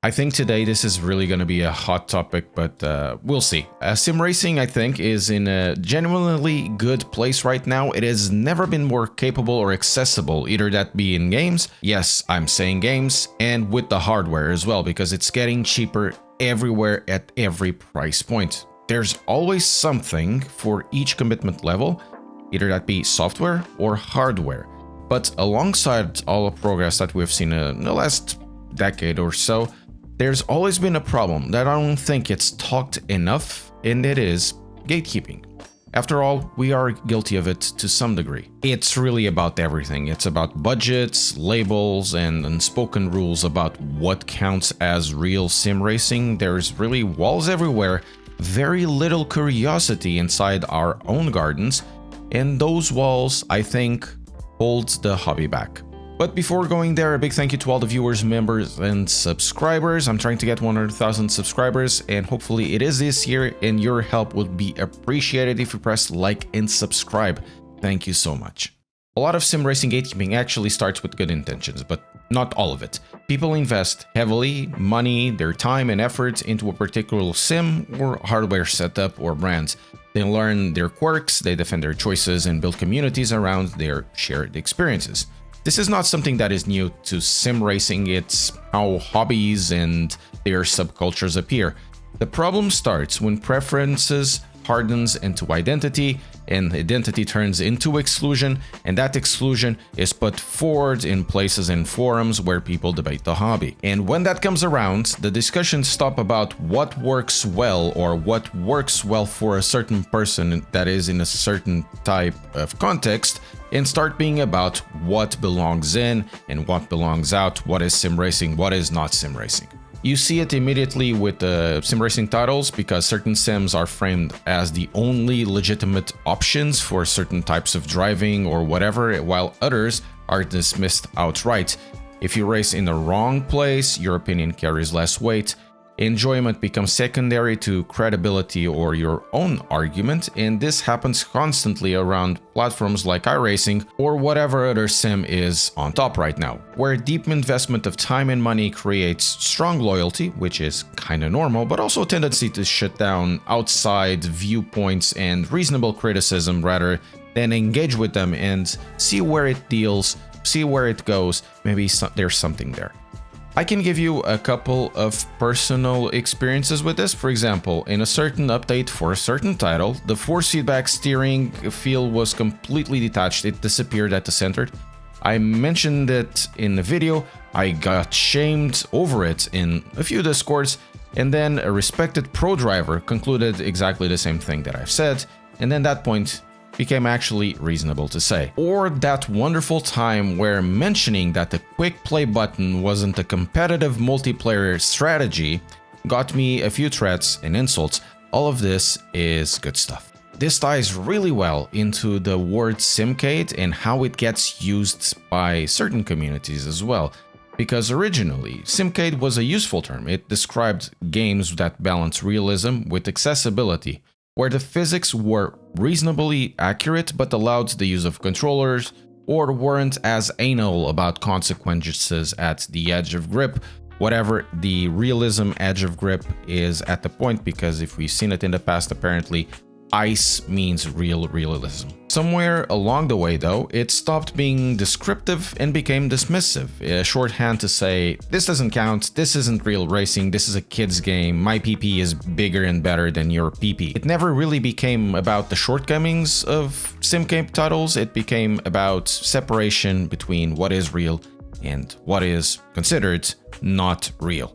I think today this is really going to be a hot topic, but we'll see. Sim racing, I think, is in a genuinely good place right now. It has never been more capable or accessible, either that be in games, yes, I'm saying games, and with the hardware as well, because it's getting cheaper everywhere at every price point. There's always something for each commitment level, either that be software or hardware. But alongside all the progress that we've seen in the last decade or so, there's always been a problem that I don't think it's talked enough, and it is gatekeeping. After all, we are guilty of it to some degree. It's really about everything. It's about budgets, labels, and unspoken rules about what counts as real sim racing. There's really walls everywhere, very little curiosity inside our own gardens, and those walls, I think, hold the hobby back. But before going there, a big thank you to all the viewers, members, and subscribers. I'm trying to get 100,000 subscribers, and hopefully it is this year, and your help would be appreciated if you press like and subscribe. Thank you so much. A lot of sim racing gatekeeping actually starts with good intentions, but not all of it. People invest heavily money, their time and effort into a particular sim or hardware setup or brand. They learn their quirks, they defend their choices, and build communities around their shared experiences. This is not something that is new to sim racing, it's how hobbies and their subcultures appear. The problem starts when preferences hardens into identity, and identity turns into exclusion, and that exclusion is put forward in places and forums where people debate the hobby. And when that comes around, the discussions stop about what works well or what works well for a certain person that is in a certain type of context, and start being about what belongs in and what belongs out, what is sim racing, what is not sim racing. You see it immediately with the sim racing titles, because certain sims are framed as the only legitimate options for certain types of driving or whatever, while others are dismissed outright. If you race in the wrong place, your opinion carries less weight. Enjoyment becomes secondary to credibility or your own argument, and this happens constantly around platforms like iRacing or whatever other sim is on top right now, where deep investment of time and money creates strong loyalty, which is kinda normal, but also a tendency to shut down outside viewpoints and reasonable criticism rather than engage with them and see where it deals, see where it goes, maybe there's something there. I can give you a couple of personal experiences with this. For example, in a certain update for a certain title, the force feedback steering feel was completely detached. It disappeared at the center. I mentioned it in the video. I got shamed over it in a few discords, and then a respected pro driver concluded exactly the same thing that I've said, and then that point became actually reasonable to say. Or that wonderful time where mentioning that the quick play button wasn't a competitive multiplayer strategy got me a few threats and insults. All of this is good stuff. This ties really well into the word Simcade and how it gets used by certain communities as well. Because originally, Simcade was a useful term. It described games that balance realism with accessibility, where the physics were reasonably accurate but allowed the use of controllers, or weren't as anal about consequences at the edge of grip, whatever the realism edge of grip is at the point, because if we've seen it in the past, apparently ice means real realism. Somewhere along the way though, it stopped being descriptive and became dismissive, a shorthand to say, this doesn't count, this isn't real racing, this is a kid's game, my PP is bigger and better than your PP. It never really became about the shortcomings of Simcade titles, it became about separation between what is real and what is considered not real.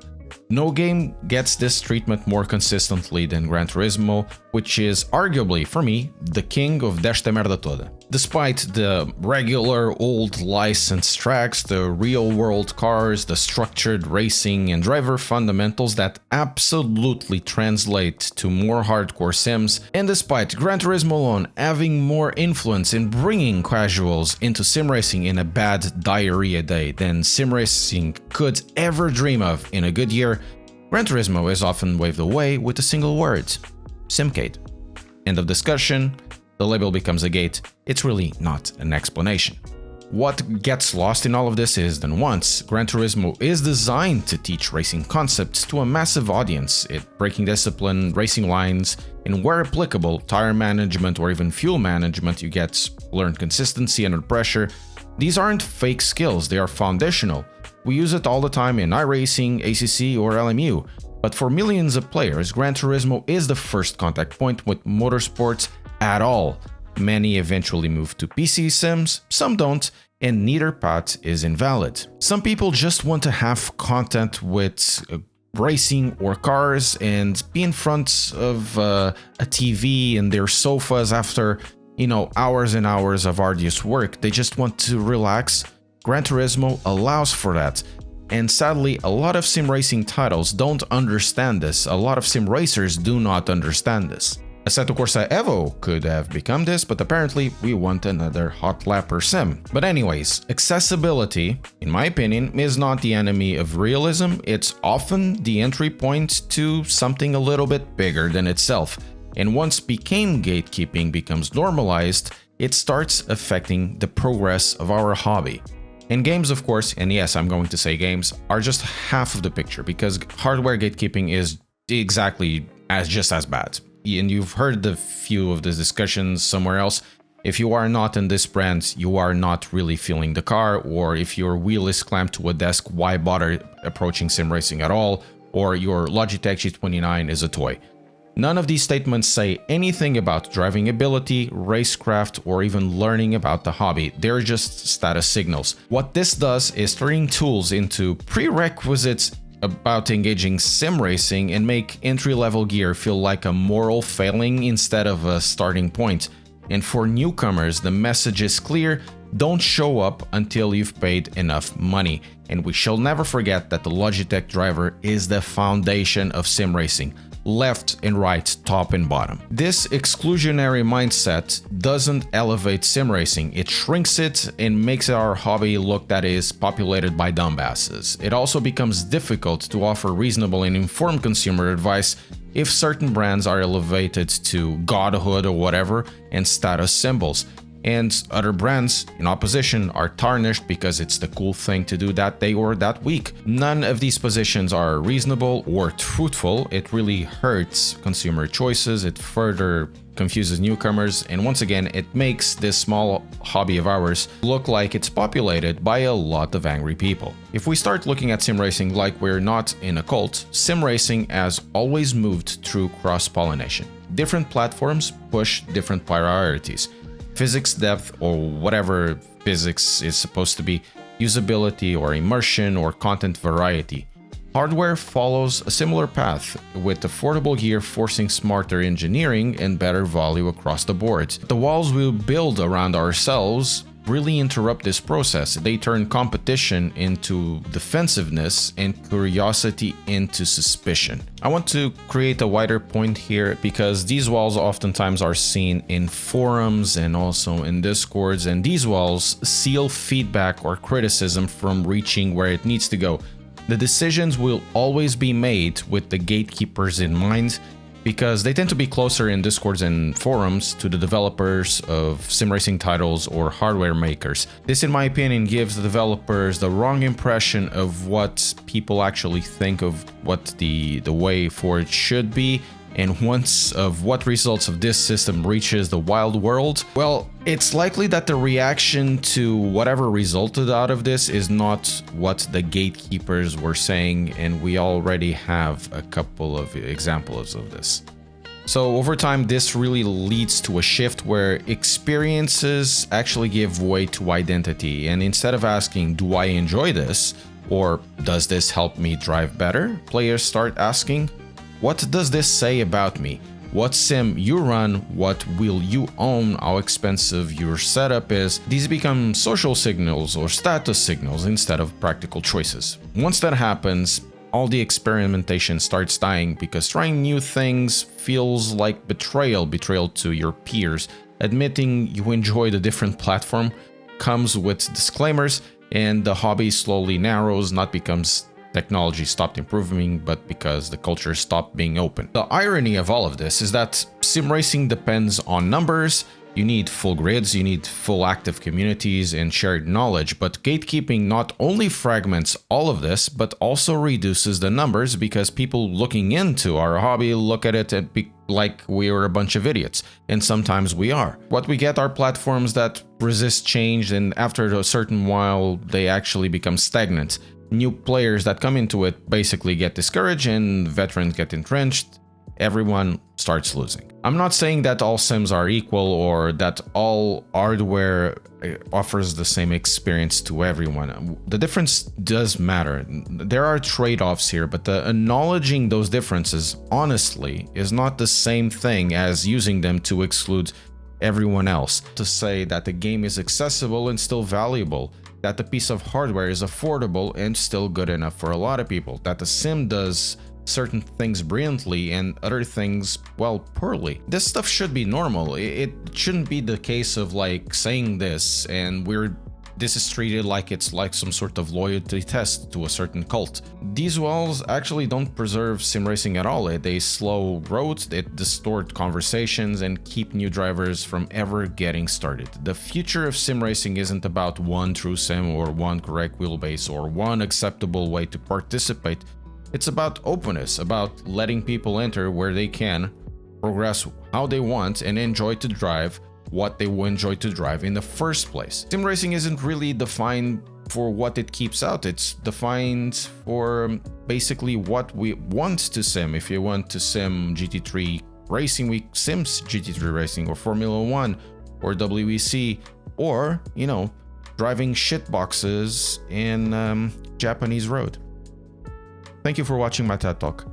No game gets this treatment more consistently than Gran Turismo, which is arguably, for me, the king of desta merda toda. Despite the regular old licensed tracks, the real-world cars, the structured racing and driver fundamentals that absolutely translate to more hardcore sims, and despite Gran Turismo alone having more influence in bringing casuals into sim racing in a bad diarrhea day than sim racing could ever dream of in a good year, Gran Turismo is often waved away with a single word: Simcade. End of discussion. The label becomes a gate. It's really not an explanation. What gets lost in all of this is that once Gran Turismo is designed to teach racing concepts to a massive audience, it braking discipline, racing lines, and where applicable, tire management or even fuel management, you get learned consistency under pressure. These aren't fake skills, they are foundational. We use it all the time in iRacing, ACC, or LMU. But for millions of players, Gran Turismo is the first contact point with motorsports at all. Many eventually move to PC sims, some don't, and neither path is invalid. Some people just want to have content with racing or cars and be in front of a TV and their sofas after, hours and hours of arduous work. They just want to relax. Gran Turismo allows for that. And sadly, a lot of sim racing titles don't understand this. A lot of sim racers do not understand this. Assetto Corsa Evo could have become this, but apparently we want another hot lapper sim. But anyways, accessibility, in my opinion, is not the enemy of realism. It's often the entry point to something a little bit bigger than itself. And once gatekeeping becomes normalized, it starts affecting the progress of our hobby. And games, of course, and yes, I'm going to say games, are just half of the picture because hardware gatekeeping is exactly just as bad. And you've heard the few of the discussions somewhere else. If you are not in this brand, you are not really feeling the car, or if your wheel is clamped to a desk, why bother approaching sim racing at all, or your Logitech G29 is a toy. None of these statements say anything about driving ability, racecraft, or even learning about the hobby. They're just status signals. What this does is turning tools into prerequisites about engaging sim racing and make entry-level gear feel like a moral failing instead of a starting point. And for newcomers, the message is clear: don't show up until you've paid enough money. And we shall never forget that the Logitech driver is the foundation of sim racing. Left and right, top and bottom. This exclusionary mindset doesn't elevate sim racing, it shrinks it and makes our hobby look that is populated by dumbasses. It also becomes difficult to offer reasonable and informed consumer advice if certain brands are elevated to godhood or whatever and status symbols. And other brands, in opposition, are tarnished because it's the cool thing to do that day or that week. None of these positions are reasonable or truthful. It really hurts consumer choices, it further confuses newcomers, and once again, it makes this small hobby of ours look like it's populated by a lot of angry people. If we start looking at sim racing like we're not in a cult, sim racing has always moved through cross-pollination. Different platforms push different priorities. Physics depth, or whatever physics is supposed to be, usability or immersion or content variety. Hardware follows a similar path, with affordable gear forcing smarter engineering and better value across the board. The walls we build around ourselves really interrupt this process. They turn competition into defensiveness and curiosity into suspicion. I want to create a wider point here because these walls oftentimes are seen in forums and also in discords, and these walls seal feedback or criticism from reaching where it needs to go. The decisions will always be made with the gatekeepers in mind, because they tend to be closer in discords and forums to the developers of sim racing titles or hardware makers. This, in my opinion, gives the developers the wrong impression of what people actually think of what the way forward should be. And once of what results of this system reaches the wild world, well, it's likely that the reaction to whatever resulted out of this is not what the gatekeepers were saying, and we already have a couple of examples of this. So over time, this really leads to a shift where experiences actually give way to identity, and instead of asking, do I enjoy this? Or does this help me drive better? Players start asking, what does this say about me? What sim you run? What wheel you own? How expensive your setup is? These become social signals or status signals instead of practical choices. Once that happens, all the experimentation starts dying because trying new things feels like betrayal to your peers. Admitting you enjoyed a different platform comes with disclaimers, and the hobby slowly narrows, not because technology stopped improving, but because the culture stopped being open. The irony of all of this is that sim racing depends on numbers, You need full grids, you need full active communities and shared knowledge, but gatekeeping not only fragments all of this, but also reduces the numbers because people looking into our hobby look at it and like we are a bunch of idiots, and sometimes we are. What we get are platforms that resist change, and after a certain while, they actually become stagnant. New players that come into it basically get discouraged, and veterans get entrenched. Everyone starts losing. I'm not saying that all sims are equal or that all hardware offers the same experience to everyone. The difference does matter. There are trade-offs here, but acknowledging those differences, honestly, is not the same thing as using them to exclude everyone else. To say that the game is accessible and still valuable, that the piece of hardware is affordable and still good enough for a lot of people, that the sim does certain things brilliantly and other things, well, poorly. This stuff should be normal. It shouldn't be the case of like saying this and this is treated like it's like some sort of loyalty test to a certain cult. These walls actually don't preserve sim racing at all. They slow growth, it distort conversations, and keep new drivers from ever getting started. The future of sim racing isn't about one true sim or one correct wheelbase or one acceptable way to participate. It's about openness, about letting people enter where they can, progress how they want, and enjoy to drive what they will enjoy to drive in the first place. Sim racing isn't really defined for what it keeps out, it's defined for basically what we want to sim. If you want to sim GT3 racing, we sims GT3 racing, or Formula 1, or WEC, or, you know, driving shitboxes in Japanese road. Thank you for watching my TED Talk.